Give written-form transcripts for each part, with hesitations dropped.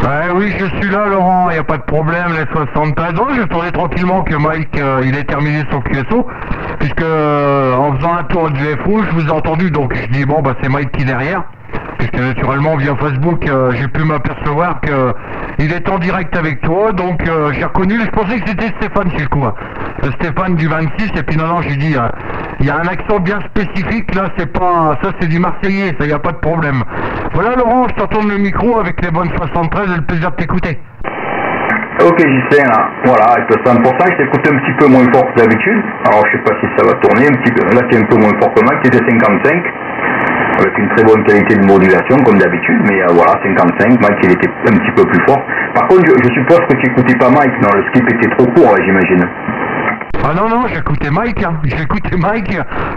Ouais, oui, je suis là, Laurent, il n'y a pas de problème, les 73 ans, j'attendais tranquillement que Mike, il ait terminé son QSO, puisque en faisant un tour du FO, je vous ai entendu, donc je dis, bon, bah c'est Mike qui est derrière, puisque naturellement, via Facebook, j'ai pu m'apercevoir que il est en direct avec toi, donc j'ai reconnu, je pensais que c'était Stéphane, sur le coup, hein. Stéphane du 26, et puis non, j'ai dit, il y a un accent bien spécifique, là, c'est pas, ça c'est du Marseillais, ça, il n'y a pas de problème. Voilà, Laurent, je t'entends le micro avec les bonnes 73 et le plaisir de t'écouter. Ok, Gislain, là, voilà, avec le 100%, je t'écoute un petit peu moins fort que d'habitude. Alors, je sais pas si ça va tourner un petit peu. Là, c'est un peu moins fort que Mike, c'était 55, avec une très bonne qualité de modulation, comme d'habitude, mais voilà, 55, Mike, il était un petit peu plus fort. Par contre, je suppose que tu écoutais pas Mike, non, le skip était trop court, là, j'imagine. Ah non, j'écoutais Mike, hein. J'écoutais Mike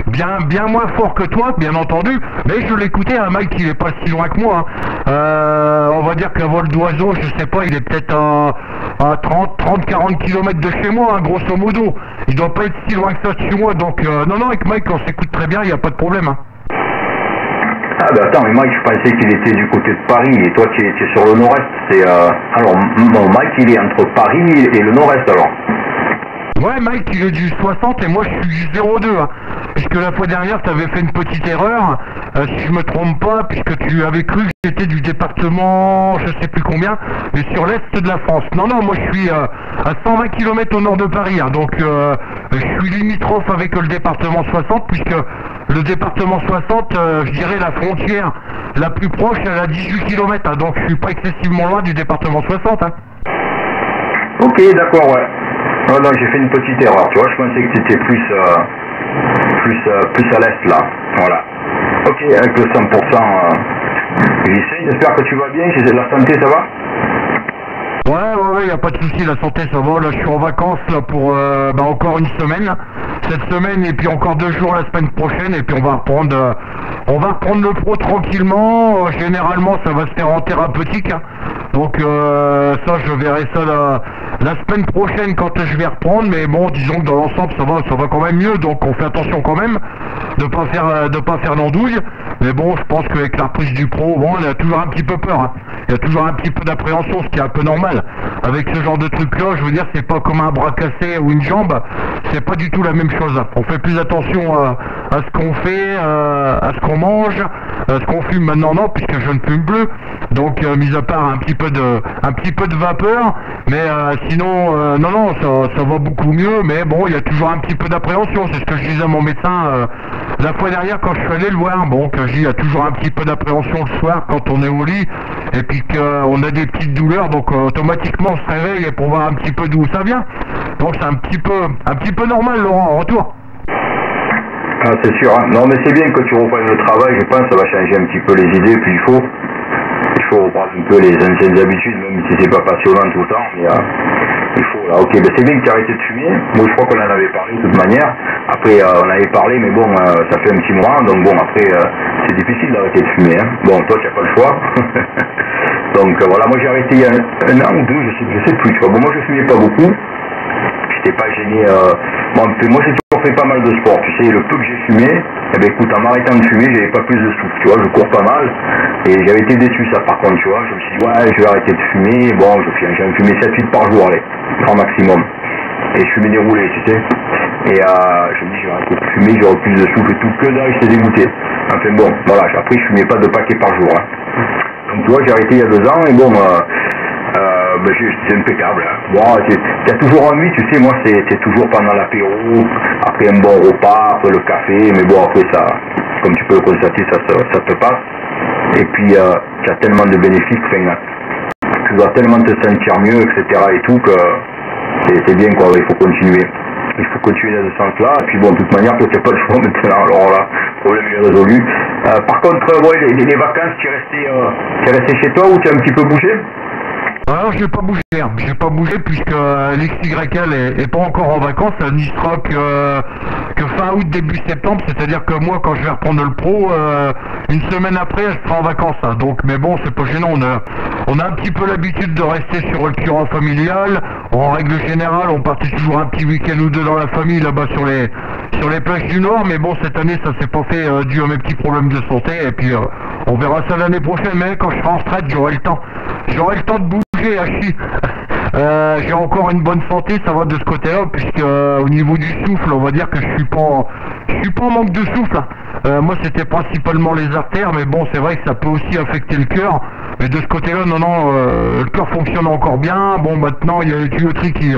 bien moins fort que toi, bien entendu, mais je l'écoutais, hein. Mike il est pas si loin que moi, hein. On va dire qu'un vol d'oiseau, je sais pas, il est peut-être à 30-40 km de chez moi, hein, grosso modo. Il doit pas être si loin que ça de chez moi, donc non, avec Mike on s'écoute très bien, il n'y a pas de problème, hein. Ah bah attends, mais Mike, je pensais qu'il était du côté de Paris, et toi tu es sur le nord-est, alors, mon Mike il est entre Paris et le nord-est alors. Ouais, Mike, il est du 60 et moi je suis du 02, hein. Puisque la fois dernière, tu avais fait une petite erreur, si je me trompe pas, puisque tu avais cru que j'étais du département, je sais plus combien, mais sur l'est de la France. Non, moi je suis à 120 km au nord de Paris, hein. Donc je suis limitrophe avec le département 60, puisque le département 60, je dirais la frontière la plus proche, elle a 18 km, hein. Donc je suis pas excessivement loin du département 60, hein. Ok, d'accord, ouais. Oh non, j'ai fait une petite erreur, tu vois, je pensais que c'était plus à l'est là, voilà. Ok, avec le 100%, j'espère que tu vas bien, la santé ça va? Ouais, y a pas de souci, la santé ça va, là je suis en vacances là pour encore une semaine, cette semaine et puis encore 2 jours la semaine prochaine et puis on va reprendre le pro tranquillement, généralement ça va se faire en thérapeutique, hein. Donc ça je verrai ça la semaine prochaine quand je vais reprendre, mais bon disons que dans l'ensemble ça va quand même mieux, donc on fait attention quand même de pas faire l'andouille, mais bon je pense qu'avec la reprise du pro, bon on a toujours un petit peu peur, hein. Il y a toujours un petit peu d'appréhension, ce qui est un peu normal. Avec ce genre de truc là, je veux dire c'est pas comme un bras cassé ou une jambe, c'est pas du tout la même chose, hein. On fait plus attention à ce qu'on fait, à ce qu'on mange, à ce qu'on fume maintenant non, puisque je ne fume plus, donc mis à part un petit peu de vapeur, mais sinon non ça va beaucoup mieux, mais bon il y a toujours un petit peu d'appréhension, c'est ce que je disais à mon médecin la fois dernière quand je suis allé le voir, bon que je dis il y a toujours un petit peu d'appréhension le soir quand on est au lit et puis qu'on a des petites douleurs, donc automatiquement on se réveille pour voir un petit peu d'où ça vient, donc c'est un petit peu normal Laurent en retour. Ah, c'est sûr, hein. Non mais c'est bien que tu reprennes le travail, je pense, ça va changer un petit peu les idées, puis il faut reprendre un peu les anciennes habitudes, même si c'est pas passionnant tout le temps, mais il faut là, ok, ben c'est bien que tu as arrêté de fumer, moi je crois qu'on en avait parlé de toute manière, après on avait parlé, mais bon, ça fait un petit mois, donc bon, après c'est difficile d'arrêter de fumer, hein. Bon, toi tu n'as pas le choix, donc voilà, moi j'ai arrêté il y a un an ou deux, je sais plus, tu vois, bon moi je fumais pas beaucoup, j'étais pas gêné, bon, moi j'ai toujours fait pas mal de sport, tu sais, le peu que j'ai fumé, eh ben écoute, en m'arrêtant de fumer, j'avais pas plus de souffle, tu vois, je cours pas mal, et j'avais été déçu ça par contre, tu vois, je me suis dit, ouais, je vais arrêter de fumer, bon, j'en fumais 7-8 par jour, allez, grand maximum, et je fumais des roulés, tu sais, et je me dis, je vais arrêter de fumer, j'aurai plus de souffle et tout, que dalle, j'étais dégoûté, enfin bon, voilà, après je fumais pas 2 paquets par jour, hein. Donc tu vois, j'ai arrêté il y a 2 ans, et bon, c'est impeccable, hein. Bon, il y a toujours ennui, tu sais, moi c'est toujours pendant l'apéro, après un bon repas, après le café, mais bon après ça, comme tu peux le constater, ça te passe, et puis tu as tellement de bénéfices, tu dois tellement te sentir mieux, etc. et tout, que c'est bien quoi, il faut continuer. Il faut continuer dans ce sens-là, et puis bon, de toute manière, toi, tu n'as pas le choix maintenant, alors là, le problème est résolu. Par contre, ouais, les vacances, tu es resté chez toi ou tu as un petit peu bougé? Alors j'ai pas bougé puisque l'XYL est pas encore en vacances, elle n'y sera que fin août, début septembre, c'est-à-dire que moi quand je vais reprendre le pro, une semaine après elle sera en vacances, hein. Donc mais bon c'est pas gênant, on a un petit peu l'habitude de rester sur le curant familial, en règle générale on partait toujours un petit week-end ou deux dans la famille là-bas sur les plages du Nord, mais bon cette année ça s'est pas fait dû à mes petits problèmes de santé, et puis on verra ça l'année prochaine, mais quand je serai en retraite j'aurai le temps. j'aurai le temps de bouger, Hachi. J'ai encore une bonne santé, ça va de ce côté-là, puisque au niveau du souffle, on va dire que je suis pas en manque de souffle. Moi, c'était principalement les artères, mais bon, c'est vrai que ça peut aussi affecter le cœur. Mais de ce côté-là, non, le cœur fonctionne encore bien. Bon, maintenant, il y a les tuyauteries qui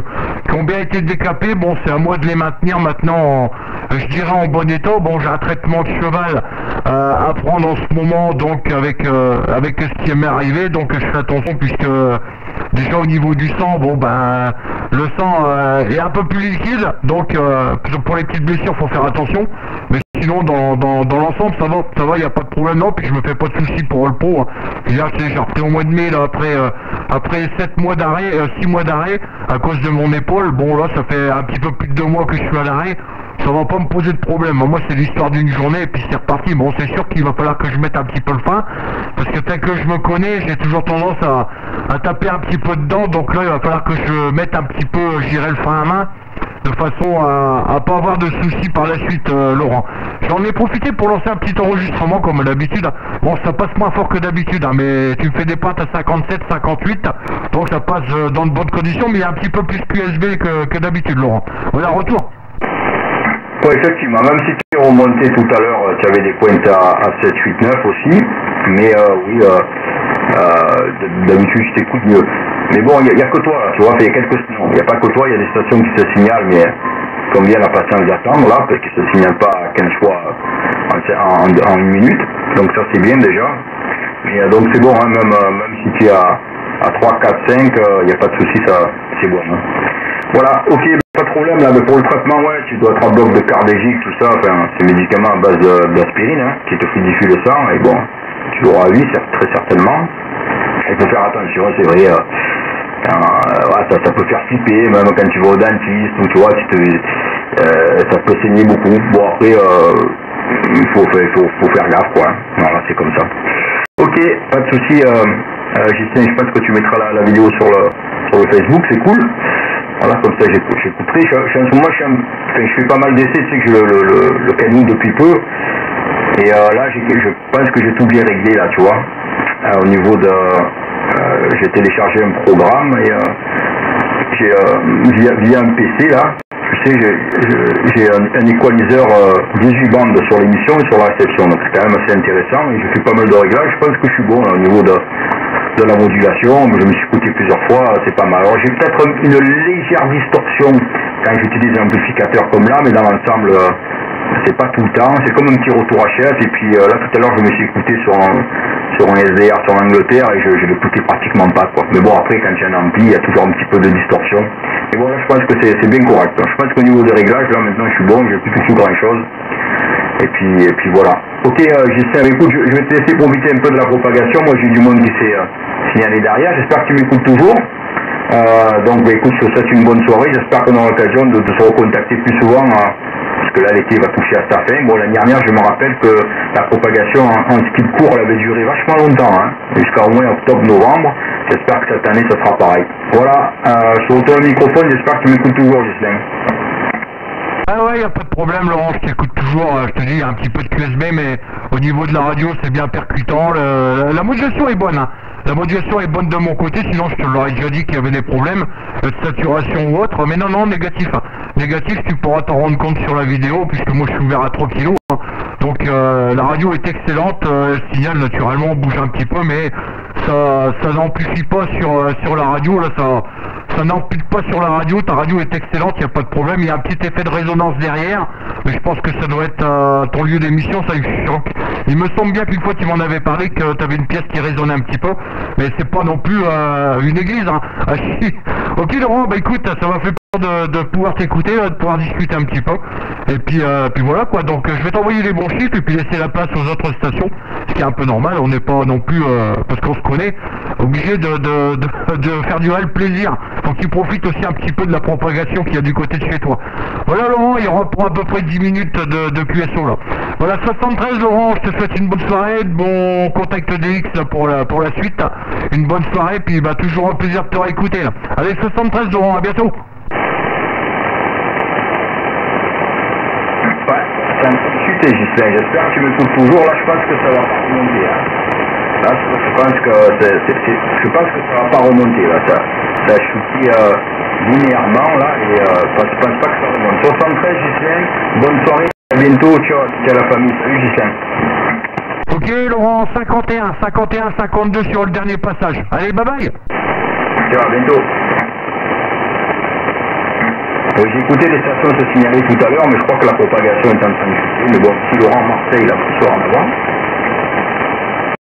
ont bien été décapées. Bon, c'est à moi de les maintenir maintenant, je dirais en bon état. Bon, j'ai un traitement de cheval à prendre en ce moment, donc avec ce qui m'est arrivé. Donc, je fais attention, puisque déjà au niveau du sang, bon, ben, le sang est un peu plus liquide. Donc, pour les petites blessures, faut faire attention. Mais sinon, dans l'ensemble, ça va, il n'y a pas de problème, non, puis je me fais pas de soucis pour le pot. J'ai repris au mois de mai, là, après 7 mois d'arrêt, 6 mois d'arrêt, à cause de mon épaule. Bon, là, ça fait un petit peu plus de 2 mois que je suis à l'arrêt. Ça va pas me poser de problème. Moi, c'est l'histoire d'une journée, et puis c'est reparti. Bon, c'est sûr qu'il va falloir que je mette un petit peu le frein, parce que tel que je me connais, j'ai toujours tendance à taper un petit peu dedans. Donc là, il va falloir que je mette un petit peu, je dirais, le frein à main, de façon à pas avoir de soucis par la suite, Laurent. J'en ai profité pour lancer un petit enregistrement comme d'habitude. Bon, ça passe moins fort que d'habitude, hein, mais tu me fais des pointes à 57, 58, donc ça passe dans de bonnes conditions, mais il y a un petit peu plus QSB que d'habitude, Laurent. Voilà, retour. Ouais, effectivement, même si tu es remonté tout à l'heure, tu avais des pointes à 7, 8, 9 aussi, mais oui, d'habitude je t'écoute mieux. Mais bon, il n'y a que toi là, tu vois, il n'y a pas que toi, il y a des stations qui se signalent, mais comme vient la patience d'attendre là, parce qu'ils ne se signalent pas 15 fois en une minute, donc ça c'est bien déjà. Mais donc c'est bon, hein, même si tu es à 3, 4, 5, il n'y a pas de souci, ça c'est bon. Hein. Voilà, ok, pas de problème là, mais pour le traitement, ouais, tu dois être en bloc de cardégique, tout ça, enfin, c'est médicament à base d'aspirine, hein, qui te fluidifie le sang, et bon, tu l'auras eu, très certainement. Il faut faire attention, c'est vrai, ça peut faire flipper, même quand tu vas au dentiste, ou tu vois, ça peut saigner beaucoup. Bon, après, il faut faire gaffe, quoi. Voilà, c'est comme ça. Ok, pas de souci, Justin, je pense que tu mettras la vidéo sur le Facebook, c'est cool. Voilà, comme ça j'écouterai. En ce moment, je fais pas mal d'essais, tu sais que j'ai le canine depuis peu. Et là, je pense que j'ai tout bien réglé, là, tu vois. Au niveau de... j'ai téléchargé un programme et via un PC, là, tu sais, j'ai un équaliseur 18 bandes sur l'émission et sur la réception. Donc c'est quand même assez intéressant. Et j'ai fait pas mal de réglages. Je pense que je suis bon là, au niveau de la modulation. Je me suis écouté plusieurs fois, c'est pas mal. Alors j'ai peut-être une légère distorsion quand j'utilise un amplificateur comme là, mais dans l'ensemble, c'est pas tout le temps. C'est comme un petit retour HS. Et puis là, tout à l'heure, je me suis écouté sur un SDR sur l'Angleterre et je l'écoutais pratiquement pas, quoi. Mais bon, après, quand j'ai un ampli, il y a toujours un petit peu de distorsion. Et bon, là, je pense que c'est bien correct. Je pense qu'au niveau des réglages, là, maintenant, je suis bon, j'ai plus touché grand-chose. Et puis voilà. Ok, j'essaie, écoute, je vais te laisser profiter un peu de la propagation. Moi, j'ai du monde qui s'est signalé derrière. J'espère que tu m'écoutes toujours. Donc, bah, écoute, je te souhaite une bonne soirée. J'espère qu'on aura l'occasion de se recontacter plus souvent. Parce que là, l'été va toucher à sa fin. Bon, l'année dernière, je me rappelle que la propagation en speed court, elle avait duré vachement longtemps, hein, jusqu'à au moins octobre-novembre. J'espère que cette année, ça sera pareil. Voilà, je te retourne le microphone. J'espère que tu m'écoutes toujours, Gislain. Ah ouais, y a pas de problème, Laurent, je t'écoute toujours, je te dis, il y a un petit peu de QSB, mais au niveau de la radio, c'est bien percutant, la modulation est bonne, hein. La modulation est bonne de mon côté, sinon je te l'aurais déjà dit qu'il y avait des problèmes de saturation ou autre, mais non, négatif. Négatif, tu pourras t'en rendre compte sur la vidéo, puisque moi je suis ouvert à 3 kilos, hein. Donc la radio est excellente, le signal naturellement bouge un petit peu, mais ça n'amplifie pas sur la radio, là ça n'ampute pas sur la radio, ta radio est excellente, il n'y a pas de problème, il y a un petit effet de résonance derrière, mais je pense que ça doit être ton lieu d'émission, ça il me semble bien qu'une fois tu m'en avais parlé que tu avais une pièce qui résonnait un petit peu, mais c'est pas non plus une église, hein. Ok Laurent, bah écoute, ça m'a fait plaisir de pouvoir t'écouter, de pouvoir discuter un petit peu, et puis voilà quoi, donc je vais t'envoyer les bons chiffres et puis laisser la place aux autres stations, ce qui est un peu normal, on n'est pas non plus, parce qu'on se connaît, obligé de faire durer le plaisir. Donc tu profites aussi un petit peu de la propagation qu'il y a du côté de chez toi. Voilà Laurent, il y aura pour à peu près 10 minutes de QSO là. Voilà 73 Laurent, je te souhaite une bonne soirée, de bon contact DX là, pour la suite. Une bonne soirée, puis bah toujours un plaisir de te réécouter là. Allez 73 Laurent, à bientôt. Ouais, ça me suite Gislain, j'espère que tu m'écoutes toujours, là je pense que ça va pas remonter, hein. Là, je pense que ça va pas remonter là. Ça a chuté linéairement là et je pense pas que ça remonte. 73 Gislain, bonne soirée, à bientôt, ciao à la famille, salut Gislain. Ok Laurent, 51-52 sur le dernier passage. Allez, bye bye. Ciao, à bientôt. J'ai écouté les stations se signaler tout à l'heure, mais je crois que la propagation est en train de chuter. Mais bon, si Laurent Marseille, là, ce soir en avant.